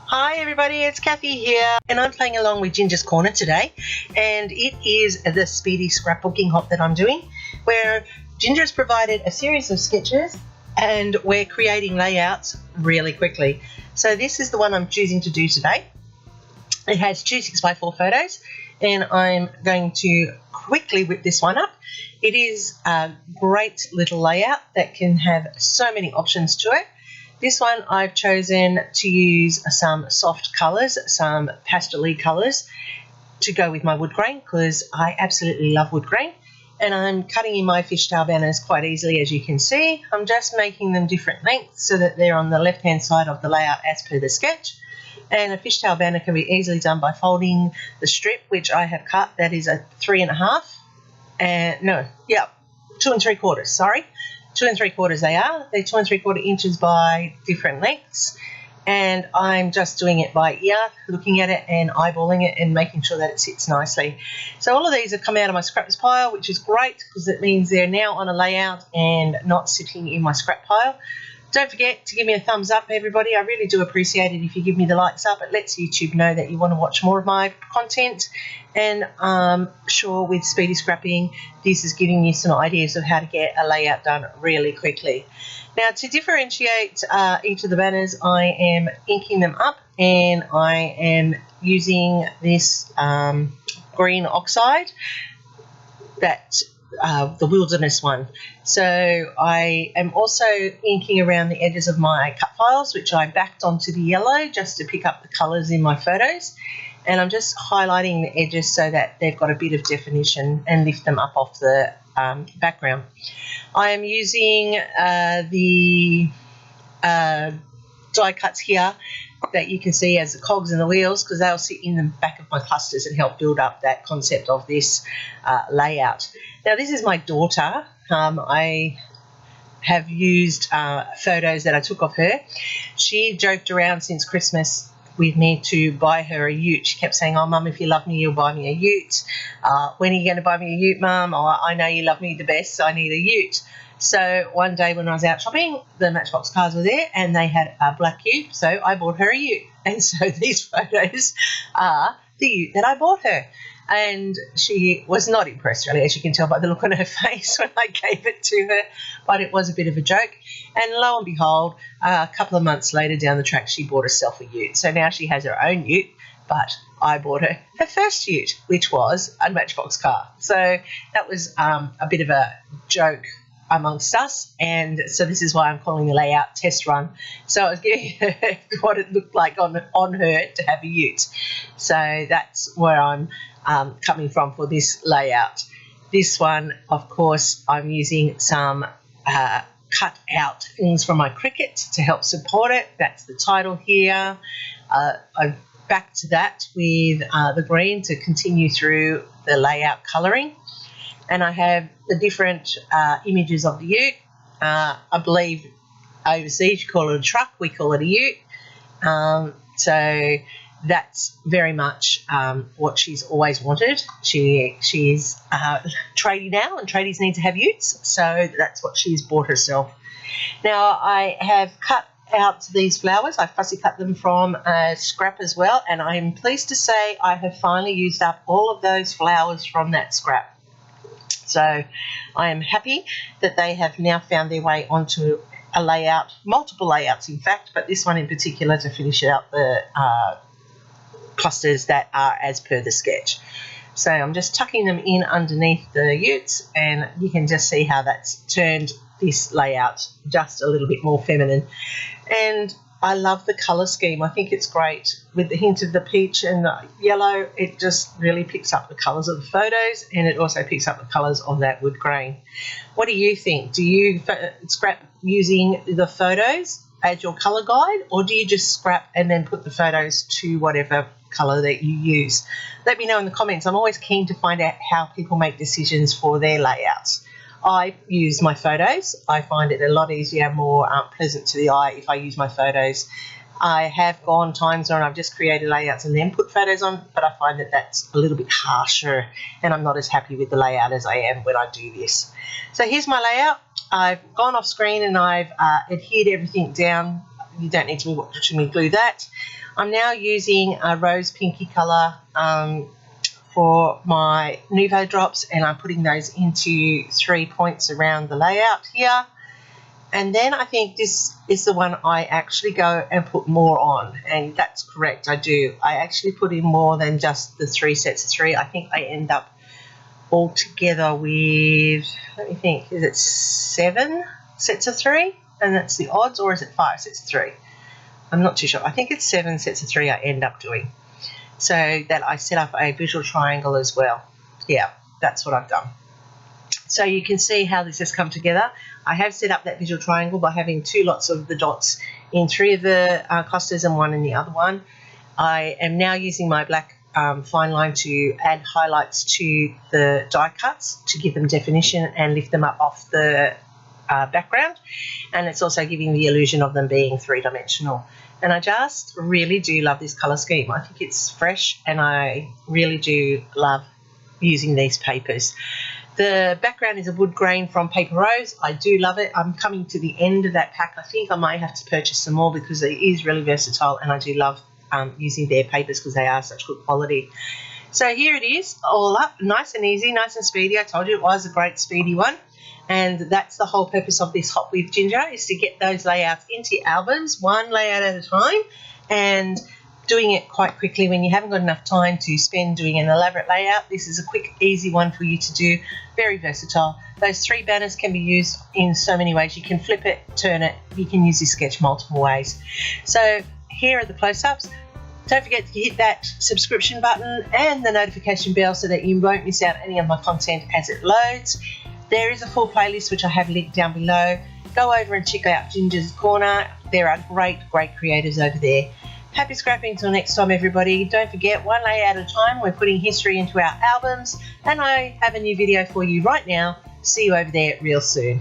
Hi everybody, it's Kathy here and I'm playing along with Ginger's Corner today, and it is the Speedy Scrapbooking hop that I'm doing, where Ginger's provided a series of sketches and we're creating layouts really quickly. So this is the one I'm choosing to do today. It has two 6x4 photos and I'm going to quickly whip this one up. It is a great little layout that can have so many options to it. This one I've chosen to use some soft colours, some pastel-y colours to go with my wood grain because I absolutely love wood grain, and I'm cutting in my fishtail banners quite easily, as you can see. I'm just making them different lengths so that they're on the left hand side of the layout as per the sketch. And a fishtail banner can be easily done by folding the strip, which I have cut. That is a 3.5 and 2 3/4, sorry. 2 3/4 they are. They're 2 3/4 inches by different lengths, and I'm just doing it by ear, looking at it and eyeballing it and making sure that it sits nicely. So all of these have come out of my scraps pile, which is great because it means they're now on a layout and not sitting in my scrap pile. Don't forget to give me a thumbs up, everybody. I really do appreciate it if you give me the likes up. It lets YouTube know that you want to watch more of my content. And I'm sure with Speedy Scrapping, this is giving you some ideas of how to get a layout done really quickly. Now, to differentiate each of the banners, I am inking them up, and I am using this green oxide, the wilderness one. So I am also inking around the edges of my cut files, which I backed onto the yellow just to pick up the colours in my photos, and I'm just highlighting the edges so that they've got a bit of definition and lift them up off the background. I am using the die cuts here that you can see as the cogs and the wheels, because they'll sit in the back of my clusters and help build up that concept of this layout. Now, this is my daughter. I have used photos that I took of her. She joked around since Christmas with me to buy her a ute. She kept saying, "Oh, Mum, if you love me, you'll buy me a ute. When are you going to buy me a ute, Mum? Oh, I know you love me the best, so I need a ute." So one day when I was out shopping, the Matchbox cars were there and they had a black ute, so I bought her a ute. And so these photos are the ute that I bought her. And she was not impressed, really, as you can tell by the look on her face when I gave it to her, but it was a bit of a joke. And lo and behold, a couple of months later down the track, she bought herself a ute. So now she has her own ute, but I bought her first ute, which was a Matchbox car. So that was a bit of a joke amongst us, and so this is why I'm calling the layout test run. So I was giving her what it looked like on her to have a ute. So that's where I'm coming from for this layout. This one, of course, I'm using some cut out things from my Cricut to help support it. That's the title here. I've backed that with the green to continue through the layout colouring. And I have the different images of the ute. I believe overseas you call it a truck, we call it a ute. So that's very much what she's always wanted. She's tradie now, and tradies need to have utes, so that's what she's bought herself. Now, I have cut out these flowers. I fussy cut them from a scrap as well, and I'm pleased to say I have finally used up all of those flowers from that scrap. So I am happy that they have now found their way onto a layout, multiple layouts in fact, but this one in particular to finish out the clusters that are as per the sketch. So I'm just tucking them in underneath the utes, and you can just see how that's turned this layout just a little bit more feminine. And I love the colour scheme. I think it's great with the hint of the peach and the yellow. It just really picks up the colours of the photos, and it also picks up the colours of that wood grain. What do you think? Do you scrap using the photos as your colour guide, or do you just scrap and then put the photos to whatever colour that you use? Let me know in the comments. I'm always keen to find out how people make decisions for their layouts. I use my photos. I find it a lot easier, more pleasant to the eye if I use my photos. I have gone times when I've just created layouts and then put photos on, but I find that that's a little bit harsher and I'm not as happy with the layout as I am when I do this. So here's my layout. I've gone off screen and I've adhered everything down you don't need to be watching me glue that. I'm now using a rose pinky colour for my Nouveau drops, and I'm putting those into 3 points around the layout here. And then I think this is the one I actually go and put more on, and that's correct, I do. I actually put in more than just the 3 sets of 3. I think I end up all together with, let me think, is it 7 sets of 3? And that's the odds, or is it 5 sets of 3? I'm not too sure. I think it's 7 sets of 3 I end up doing. So that I set up a visual triangle as well. Yeah, that's what I've done. So you can see how this has come together. I have set up that visual triangle by having 2 lots of the dots in 3 of the clusters and 1 in the other one. I am now using my black fine line to add highlights to the die cuts to give them definition and lift them up off the background, and it's also giving the illusion of them being 3-dimensional. And I just really do love this colour scheme. I think it's fresh, and I really do love using these papers. The background is a wood grain from Paper Rose. I do love it. I'm coming to the end of that pack. I think I might have to purchase some more because it is really versatile, and I do love using their papers because they are such good quality. So here it is, all up, nice and easy, nice and speedy. I told you it was a great speedy one. And that's the whole purpose of this Hot with Ginger, is to get those layouts into your albums, one layout at a time, and doing it quite quickly when you haven't got enough time to spend doing an elaborate layout. This is a quick, easy one for you to do, very versatile. Those 3 banners can be used in so many ways. You can flip it, turn it, you can use this sketch multiple ways. So here are the close-ups. Don't forget to hit that subscription button and the notification bell so that you won't miss out any of my content as it loads. There is a full playlist which I have linked down below. Go over and check out Ginger's Corner. There are great creators over there. Happy scrapping until next time, everybody. Don't forget, one layout at a time. We're putting history into our albums, and I have a new video for you right now. See you over there real soon.